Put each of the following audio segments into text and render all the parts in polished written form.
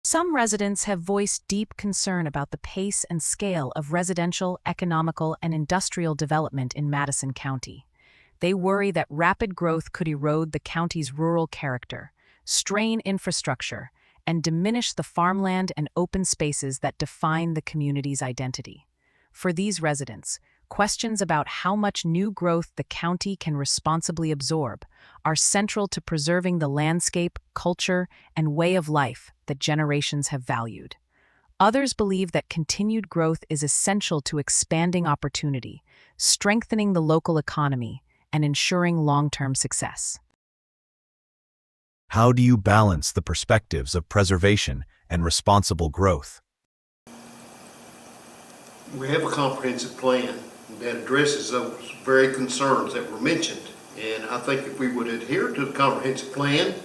Some residents have voiced deep concern about the pace and scale of residential, economical, and industrial development in Madison County. They worry that rapid growth could erode the county's rural character, strain infrastructure, and diminish the farmland and open spaces that define the community's identity. For these residents, questions about how much new growth the county can responsibly absorb are central to preserving the landscape, culture, and way of life that generations have valued. Others believe that continued growth is essential to expanding opportunity, strengthening the local economy, and ensuring long-term success. How do you balance the perspectives of preservation and responsible growth? We have a comprehensive plan that addresses those very concerns that were mentioned. And I think if we would adhere to the comprehensive plan,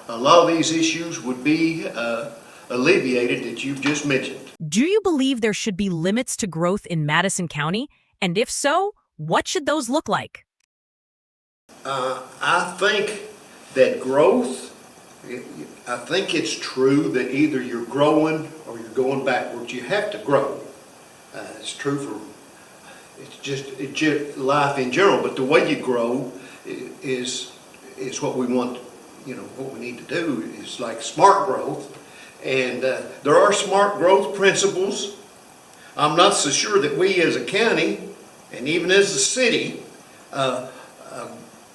a lot of these issues would be alleviated that you've just mentioned. Do you believe there should be limits to growth in Madison County? And if so, what should those look like? I think that growth, I think it's true that either you're growing or you're going backwards. You have to grow. It's true for it's just life in general, but the way you grow is what we want. What we need to do is like smart growth, and there are smart growth principles. I'm not so sure that we as a county and even as a city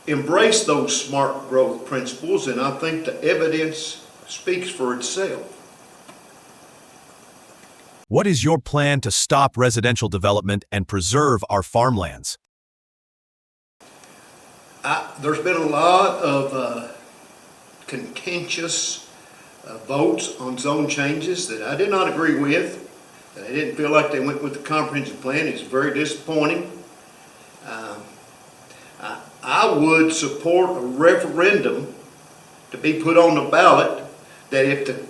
embrace those smart growth principles, and I think the evidence speaks for itself. What is your plan to stop residential development and preserve our farmlands? There's been a lot of contentious votes on zone changes that I did not agree with. I didn't feel like they went with the comprehensive plan. It's very disappointing. I would support a referendum to be put on the ballot that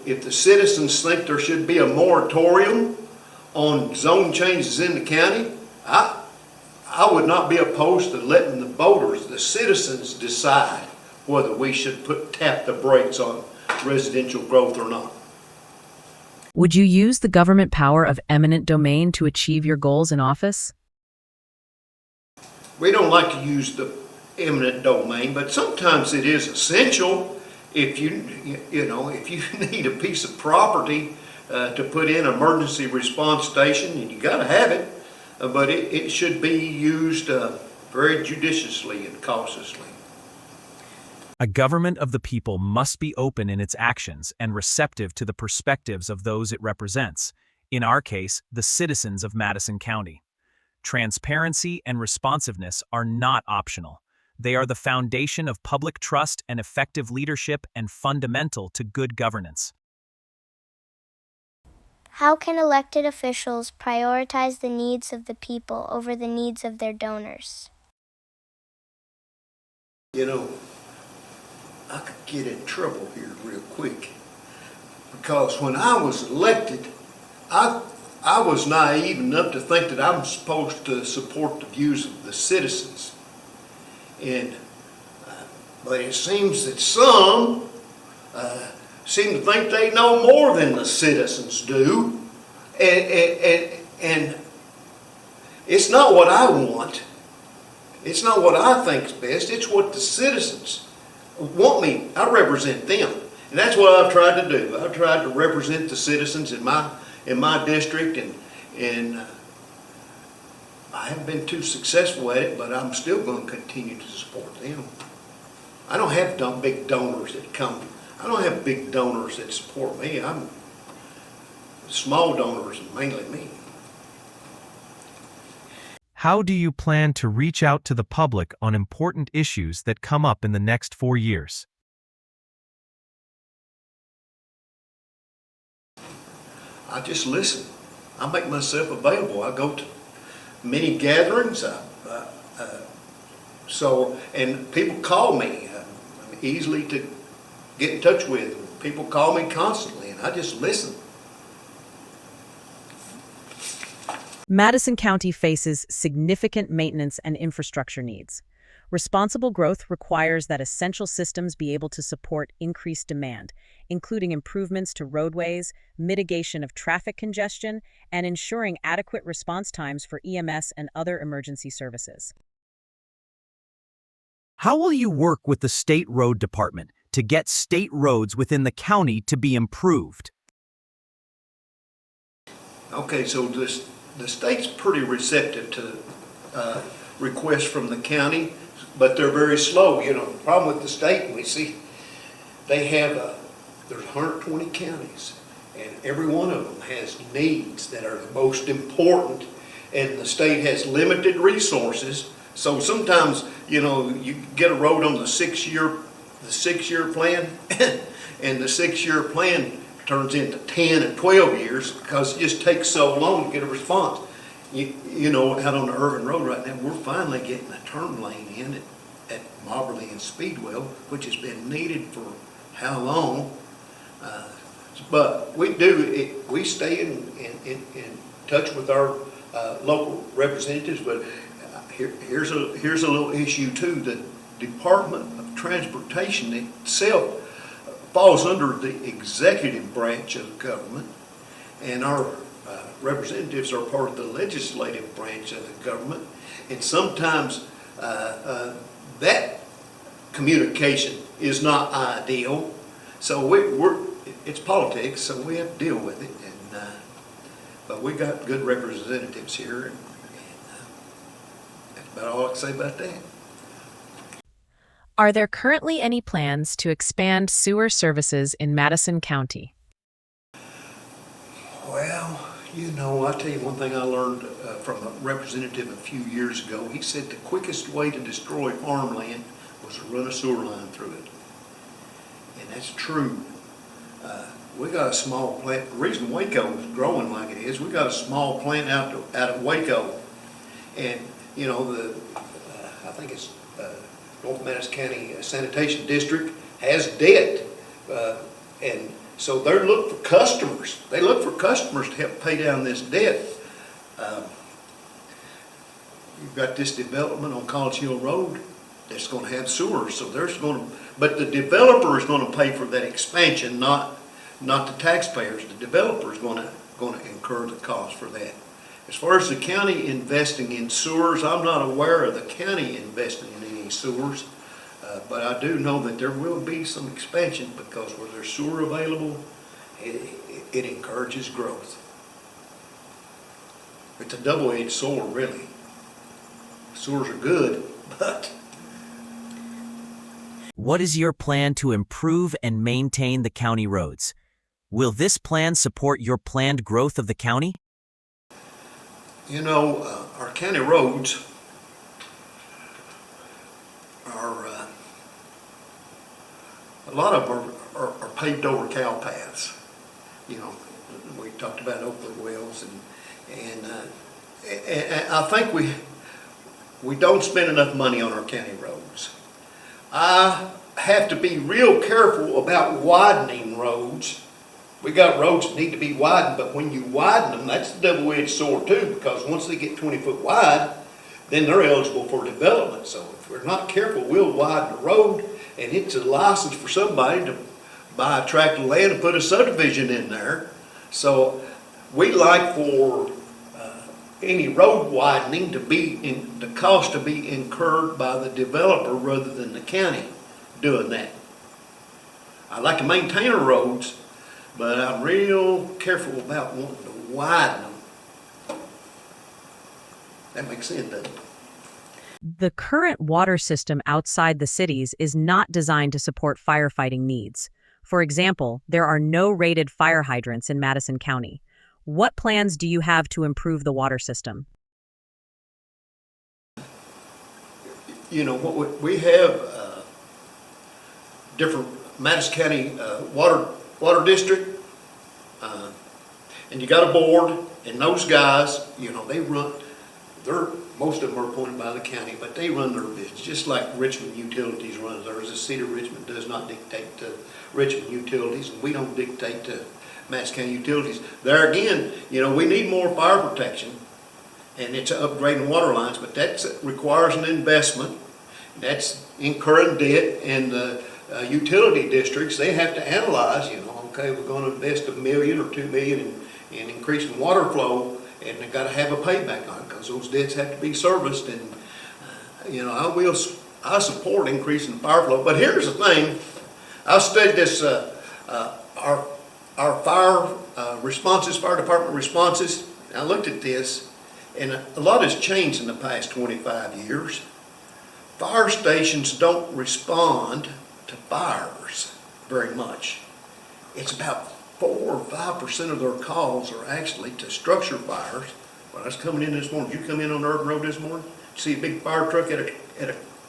if the citizens think there should be a moratorium on zone changes in the county, I would not be opposed to letting the voters, the citizens, decide whether we should tap the brakes on residential growth or not. Would you use the government power of eminent domain to achieve your goals in office? We don't like to use the eminent domain, but sometimes it is essential. If you need a piece of property to put in an emergency response station, and you got to have it, but it should be used very judiciously and cautiously. A government of the people must be open in its actions and receptive to the perspectives of those it represents, in our case, the citizens of Madison County. Transparency and responsiveness are not optional. They are the foundation of public trust and effective leadership and fundamental to good governance. How can elected officials prioritize the needs of the people over the needs of their donors? I could get in trouble here real quick, because when I was elected, I was naive enough to think that I'm supposed to support the views of the citizens. But it seems that some seem to think they know more than the citizens do, and it's not what I want. It's not what I think is best. It's what the citizens want me. I represent them, and that's what I've tried to do. I've tried to represent the citizens in my district, and I haven't been too successful at it, but I'm still going to continue to support them. I don't have big donors that come. I don't have big donors that support me. I'm small donors, mainly me. How do you plan to reach out to the public on important issues that come up in the next 4 years? I just listen. I make myself available. I go to many gatherings, and people call me. I'm easily to get in touch with. People call me constantly, and I just listen. Madison County faces significant maintenance and infrastructure needs. Responsible growth requires that essential systems be able to support increased demand, including improvements to roadways, mitigation of traffic congestion, and ensuring adequate response times for EMS and other emergency services. How will you work with the state road department to get state roads within the county to be improved? Okay, so the state's pretty receptive to requests from the county, but they're very slow. You know, the problem with the state, we see they have there's 120 counties, and every one of them has needs that are the most important, and the state has limited resources. So sometimes, you know, you get a road on the six-year plan, and the 6-year plan turns into 10 and 12 years because it just takes so long to get a response. You know, out on the Irvin Road right now, we're finally getting a turn lane in at Moberly and Speedwell, which has been needed for how long? But we stay in touch with our local representatives. But here's a little issue too. The Department of Transportation itself falls under the executive branch of the government, and our representatives are part of the legislative branch of the government, and sometimes that communication is not ideal. So it's politics, so we have to deal with it. But we got good representatives here, and that's about all I can say about that. Are there currently any plans to expand sewer services in Madison County? Well, you know, I'll tell you one thing I learned from a representative a few years ago. He said the quickest way to destroy farmland was to run a sewer line through it. And that's true. We got a small plant. The reason Waco is growing like it is, we got a small plant out of Waco. And, you know, I think it's North Madison County Sanitation District has debt. And so they're looking for customers. They look for customers to help pay down this debt. You've got this development on College Hill Road that's going to have sewers. So but the developer is going to pay for that expansion, not the taxpayers. The developer is going to incur the cost for that. As far as the county investing in sewers, I'm not aware of the county investing in any sewers. But I do know that there will be some expansion because where there's sewer available, it encourages growth. It's a double-edged sword, really. Sewers are good, but... What is your plan to improve and maintain the county roads? Will this plan support your planned growth of the county? You know, our county roads are... a lot of them are paved over cow paths. You know, we talked about Oakland wells, and I think we don't spend enough money on our county roads. I have to be real careful about widening roads. We got roads that need to be widened, but when you widen them, that's a double-edged sword too, because once they get 20 foot wide, then they're eligible for development. So if we're not careful, we'll widen the road, and it's a license for somebody to buy a tract of land and put a subdivision in there. So we like for any road widening to be the cost to be incurred by the developer rather than the county doing that. I like to maintain our roads, but I'm real careful about wanting to widen them. That makes sense, doesn't it? The current water system outside the cities is not designed to support firefighting needs. For example, there are no rated fire hydrants in Madison County. What plans do you have to improve the water system? You know, what we have different Madison County water district, and you got a board, and those guys, you know, most of them are appointed by the county, but they run their business, just like Richmond Utilities runs theirs. The city of Richmond does not dictate to Richmond Utilities, and we don't dictate to Madison County Utilities. There again, you know, we need more fire protection, and it's upgrading water lines, but that requires an investment, That's incurring debt, and the utility districts, they have to analyze, okay, we're gonna invest $1 million or $2 million in increasing water flow, and they gotta have a payback on it, because those debts have to be serviced, and, I support increasing fire flow. But here's the thing, I studied this, our fire responses, fire department responses. I looked at this, and a lot has changed in the past 25 years. Fire stations don't respond to fires very much. It's about 4 or 5% of their calls are actually to structure fires. When I was coming in this morning, did you come in on Urban Road this morning? See a big fire truck at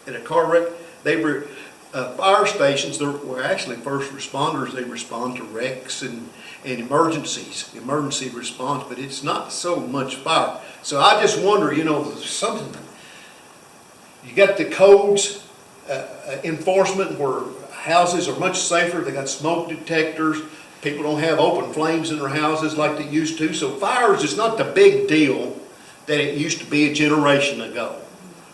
a car wreck? They were fire stations. Were actually first responders. They respond to wrecks and emergencies, emergency response. But it's not so much fire. So I just wonder, something. You got the codes enforcement where houses are much safer. They got smoke detectors. People don't have open flames in their houses like they used to. So fires is not the big deal that it used to be a generation ago.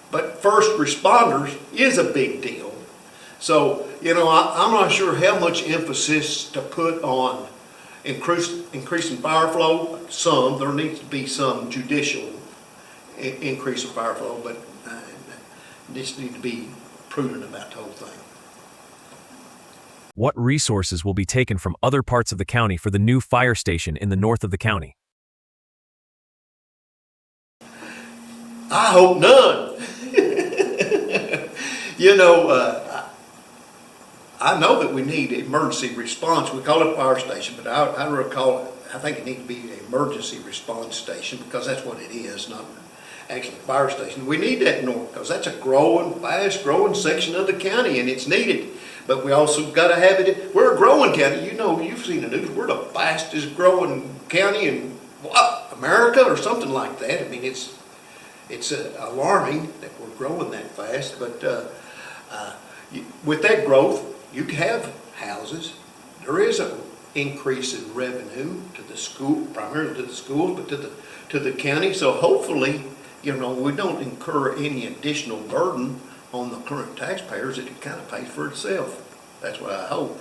But first responders is a big deal. So, I'm not sure how much emphasis to put on increasing fire flow. There needs to be some judicial increase of fire flow, but just need to be prudent about the whole thing. What resources will be taken from other parts of the county for the new fire station in the north of the county? I hope none. I know that we need emergency response. We call it fire station, but I think it needs to be an emergency response station, because that's what it is, not actually a fire station. We need that north, because that's a fast growing section of the county, and it's needed. But we also got to have it. We're a growing county. You've seen the news. We're the fastest growing county in America or something like that. I mean, it's alarming that we're growing that fast. But with that growth, you have houses. There is an increase in revenue to the school, primarily to the schools, but to the county. So hopefully, we don't incur any additional burden on the current taxpayers. It kind of pays for itself. That's what I hope.